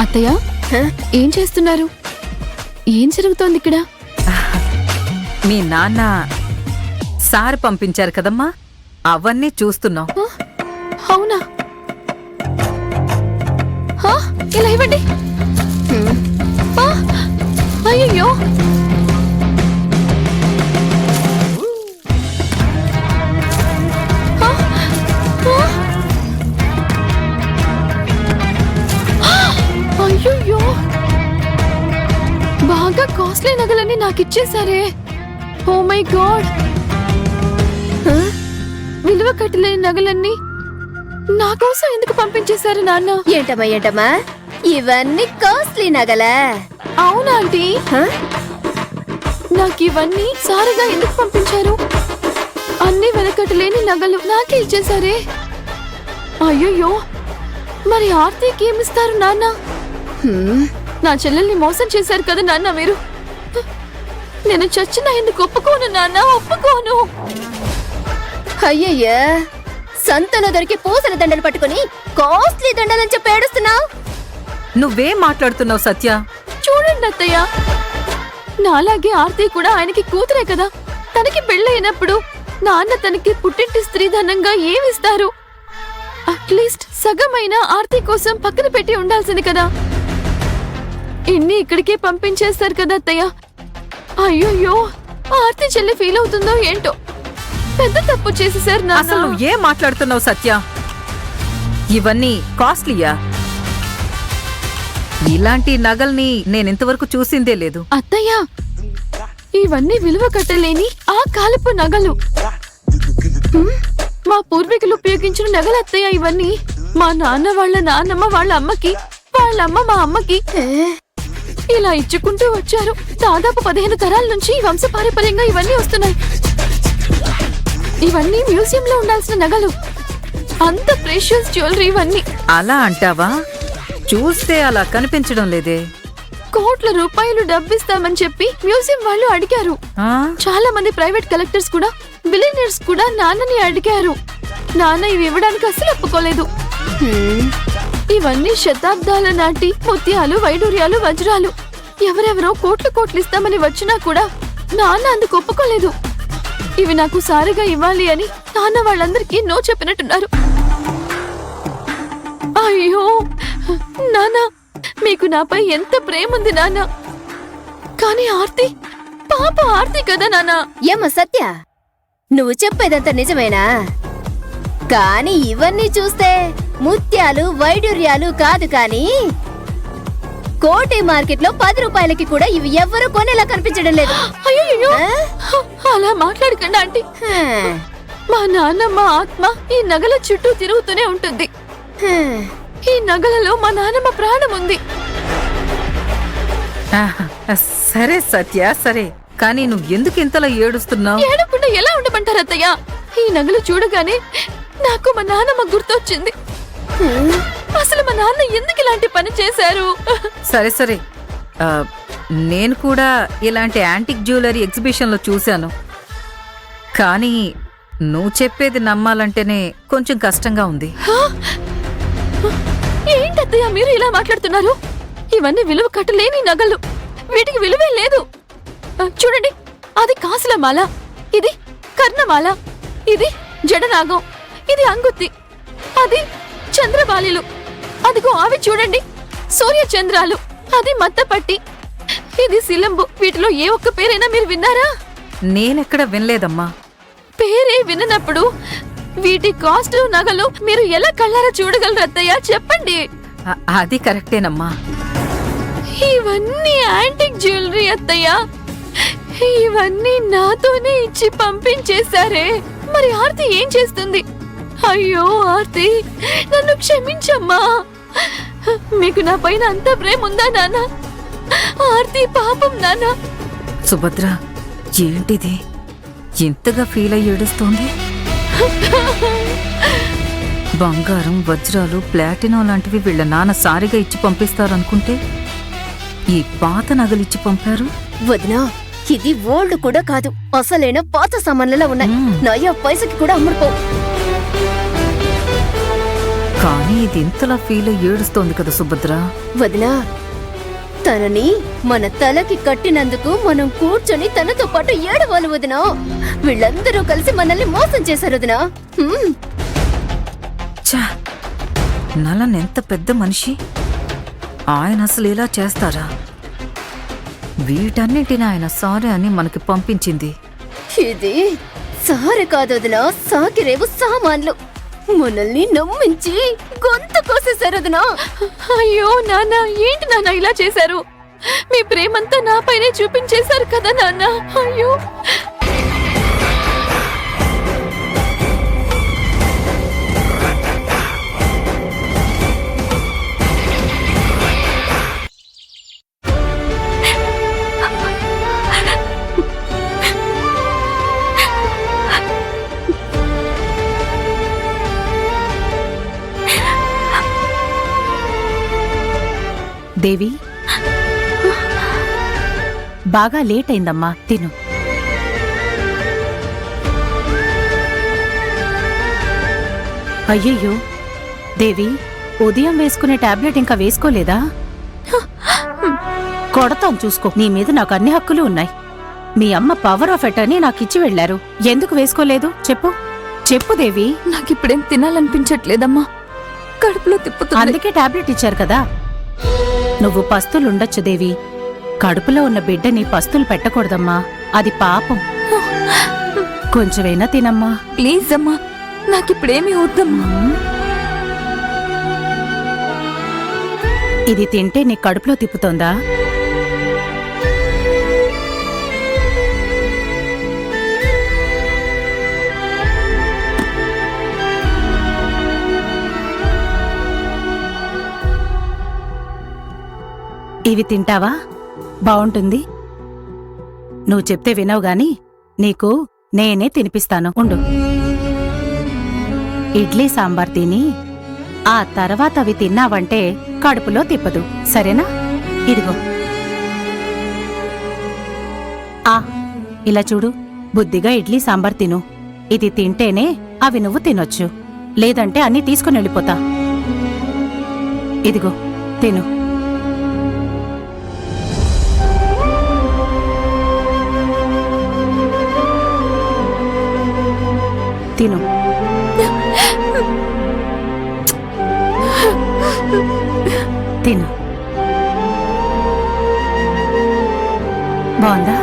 అత్తయ్య, ఏం చేస్తున్నారు? ఏం జరుగుతోంది ఇక్కడ? మీ నాన్న సార్ పంపించారు కదమ్మా, అవన్నీ చూస్తున్నాం. అవునా? ఇలా ఇవ్వండి. అయ్యో, అయ్యో, బాగా కాస్ట్లీ నగలన్నీ నాకిచ్చేసారే. ఓ మై గాడ్, విలువ కట్టలేని నగలన్నీ నా కోసం ఎందుకు పంపించేశారు నాన్న? ఏంటమ్మా ఇవన్నీ కాస్ట్లీ నగలా? అవునా ఆంటీ? నాకు ఇవన్నీ సారగా ఎందుకు పంపించారు? అన్ని వెనకట్టలేని నగలు నాకే ఇచ్చేసారే. అయ్యో, మరి ఆర్తికి ఏమిస్తారు నాన్న? నా చెల్లెల్ని మోసం చేశారు కదా నాన్న మీరు. నేను చచ్చినా ఎందుకు ఒప్పుకోను నాన్న, ఒప్పుకోను. అయ్యయ్యా, సంతలో దొరికి పూసల దండలు పట్టుకుని కాస్ట్లీ దండలని చెప్పి ఏడుస్తున్నావు. నువ్వేం మాట్లాడుతున్నావు సత్య? చూడండి అత్తయ్య, నాలాగే ఆర్తి కూడా ఆయనకి కూతురే కదా. తనకి పెళ్ళైనప్పుడు నాన్న తనకి పుట్టింటి స్త్రీధనంగా ఏమిస్తారు? అట్లీస్ట్ సగమైన ఆర్తి కోసం పక్కన పెట్టి ఉండాల్సింది కదా. ఇన్ని ఇక్కడికే పంపించేస్తారు కదా అత్తయ్య. అయ్యో, ఆర్తి చెల్లి ఫీల్ అవుతుందో ఏంటో. పెద్ద తప్పు చేసేసారు నాన్న. అసలు నువ్వు ఏం మాట్లాడుతున్నావు సత్య? ఇవన్నీ కాస్ట్లీయా? ఇలాంటి నగల్ని నేనింతవరకు చూసిందే లేదు. అత్తయ్య, ఇవన్నీ విలువ కట్టలేని ఆ కాలపు నగలు. మా పూర్వీకులు ఉపయోగించిన నగలు అత్తయ్య ఇవన్నీ. మా నాన్న వాళ్ళ నాన్నమ్మ వాళ్ళ అమ్మకి, వాళ్ళమ్మ మా అమ్మకి ఇలా ఇచ్చుకుంటూ వచ్చారు. దాదాపు 15 తరాల నుంచి వంశపారంపర్యంగా ఇవన్నీ వస్తున్నాయి. ఇవన్నీ మ్యూజియం లో ఉండాల్సిన నగలు. అంత ప్రెషియస్ జ్యువెలరీ ఇవన్నీ. అలా అంటావా? చూస్తే అలా కనిపించడం లేదే. కోట్ల రూపాయలు డబ్బిస్తామని చెప్పి మ్యూజియం వాళ్ళు అడిగారు. చాలా మంది ప్రైవేట్ కలెక్టర్స్ కూడా, బిలియనర్స్ కూడా నాన్నని అడిగారు. నాన్న ఇవి ఇవ్వడానికి అసలు ఒప్పుకోలేదు. ఇవన్నీ శతాబ్దాల నాటి ముత్యాలు, వైడూర్యాలు, వజ్రాలు. ఎవరెవరో కోట్లు ఇస్తామని వచ్చినా కూడా నాన్న అందుకు ఒప్పుకోలేదు. ఇవి నాకు సారిగా ఇవ్వాలి అని నాన్న వాళ్ళందరికీ నో చెప్పినట్టున్నారు. అయ్యో నాన్న, మీకు నాపై ఎంత ప్రేమ ఉంది నాన్న. కానీ ఆర్తి, పాప ఆర్తి కదా నాన్న. ఏమ్మ సత్య, నువ్వు చెప్పేదంతా నిజమేనా? కానీ ఇవన్నీ చూస్తే ముత్యాలు, వైడూర్యాలు కాదు. కానీ కోటి మార్కెట్ లో 10 రూపాయలకి కూడా ఇవి ఎవ్వరూ కొనేలా కనిపించడం లేదు. అయ్యో, అలా మాట్లాడకండి ఆంటీ. మా నాన్నమ్మ ఆత్మ ఈ నగల చుట్టూ తిరుగుతూనే ఉంటుంది. ఈ నగలలో మా నాన్నమ్మ ప్రాణం ఉంది. సరే సత్య, సరే. కానీ నువ్వు ఎందుకు ఇంతలా ఏడుస్తున్నావు? ఏడకుండా ఎలా ఉండమంటారు అత్తయ్య? ఈ నగలు చూడగానే నాకు మా నాన్నమ్మ గుర్తొచ్చింది. అసలు మా నాన్న ఎందుకు ఇలాంటి పని చేశారు? సరే సరే, నేను కూడా ఇలాంటి యాంటిక్ జ్యువెలరీ ఎగ్జిబిషన్ లో చూశాను. కానీ నువ్వు చెప్పేది నమ్మాలంటేనే కొంచెం కష్టంగా ఉంది. ఏంటత్తయ్య మీరు ఇలా మాట్లాడుతున్నారు? ఇవన్నీ విలువ కట్టలేని నగలు. వీటికి విలువే లేదు. చూడండి, అది కాసుల మాల, ఇది కర్ణమాల, ఇది జడనాగం, ఇది అంగుత్తి, అది చంద్రబాలిలు, అదిగో అవి చూడండి సూర్య చంద్రాలు, అది మత్తపట్టి, ఇది సిలంబు. వీటిలో ఏ ఒక్క పేరైనా మీరు విన్నారా? నేనెక్కడ వినలేదమ్మా. పేరే విన్నప్పుడు వీటి కాస్ట్, నగలు మీరు ఎలా కళ్ళారా చూడగలరు అత్తయ్య? చెప్పండి. అది కరెక్టేనమ్మా. ఇవన్నీ యాంటిక్ జ్యువెలరీ అత్తయ్య. ఇవన్నీ నాతోనే ఇచ్చి పంపించేశారే. మరి ఆర్తి ఏం చేస్తుంది? అయ్యో ఆర్తి, నన్ను క్షమించమ్మా. మీకు నా పైన అంత ప్రేమ ఉందా నాన్న? ఆర్తి పాపం నాన్న. సుభద్ర, ఏంటిది ఇంతగా ఫీల్ అయ్యి ఏడుస్తోంది? బంగారం, వజ్రాలు, ప్లాటినం లాంటివి వీళ్ళ నాన్న సారిగా ఇచ్చి పంపిస్తారనుకుంటే ఈ పాత నగలిచ్చి పంపారు. వదినా, ఇది ఓల్డ్ కూడా కాదు, అసలైన పాత సామాన్లలో ఉన్నాయి. నయా పైసకి కూడా అమ్ముడుపో. కానీ ఇది ఇంతలా ఫీల్ అయ్యి ఏడుస్తోంది కదా సుభద్ర. వదినా, తనని మన తలకి కట్టినందుకు మనం కూర్చొని తనతో పాటు ఏడవాలి వదినా. వీళ్ళందరూ కలిసి మనల్ని మోసం చేశారు వదినా. ఛా, నలన్ ఎంత పెద్ద మనిషి, ఆయన అసలు ఇలా చేస్తారా? వీటన్నిటిని ఆయన సారీ అని మనకి పంపించింది. ఇది సారి కాదు వదినా, సాకిరేవు సామాన్లు. మనల్ని నమ్మించి గొంతు కోసేశారు వదినా. అయ్యో నాన్న, ఏంటి నాన్న ఇలా చేశారు? మీ ప్రేమంతా నాపైనే చూపించేశారు కదా నాన్న. అయ్యో దేవి, బాగా లేట్ అయిందమ్మా, తిను. అయ్యయ్యో దేవి, ఉదయం వేసుకునే టాబ్లెట్ ఇంకా వేసుకోలేదా? కొడతాను చూసుకో. నీ మీద నాకు అన్ని హక్కులు ఉన్నాయి. మీ అమ్మ పవర్ ఆఫ్ ఎటర్నీ నాకిచ్చి వెళ్లారు. ఎందుకు వేసుకోలేదు చెప్పు చెప్పు దేవి. నాకిప్పుడేం తినాలనిపించట్లేదమ్మా, కడుపులో తిప్పుతుంది. అందుకే టాబ్లెట్ ఇచ్చారు కదా. నువ్వు పస్తులుండొచ్చు దేవి. కడుపులో ఉన్న బిడ్డని పస్తులు పెట్టకూడదమ్మా, అది పాపం. కొంచెమైనా తినమ్మా ప్లీజ్ అమ్మా, నాకిప్పుడేమీ వద్దమ్మా. ఇది తింటే నీ కడుపులో తిప్పుతోందా? ఇవి తింటావా? బావుంటుంది. నువ్వు చెప్తే వినవు గాని నీకు నేనే తినిపిస్తాను, ఉండు. ఇడ్లీ సాంబార్ తిని ఆ తర్వాత అవి తిన్నావంటే కడుపులో తిప్పదు, సరేనా? ఇదిగో. ఇలా చూడు, బుద్ధిగా ఇడ్లీ సాంబార్ తిను. ఇది తింటేనే అవి నువ్వు తినొచ్చు, లేదంటే అన్నీ తీసుకుని వెళ్ళిపోతా. ఇదిగో తిను. తిను. తిను. బాగుందా?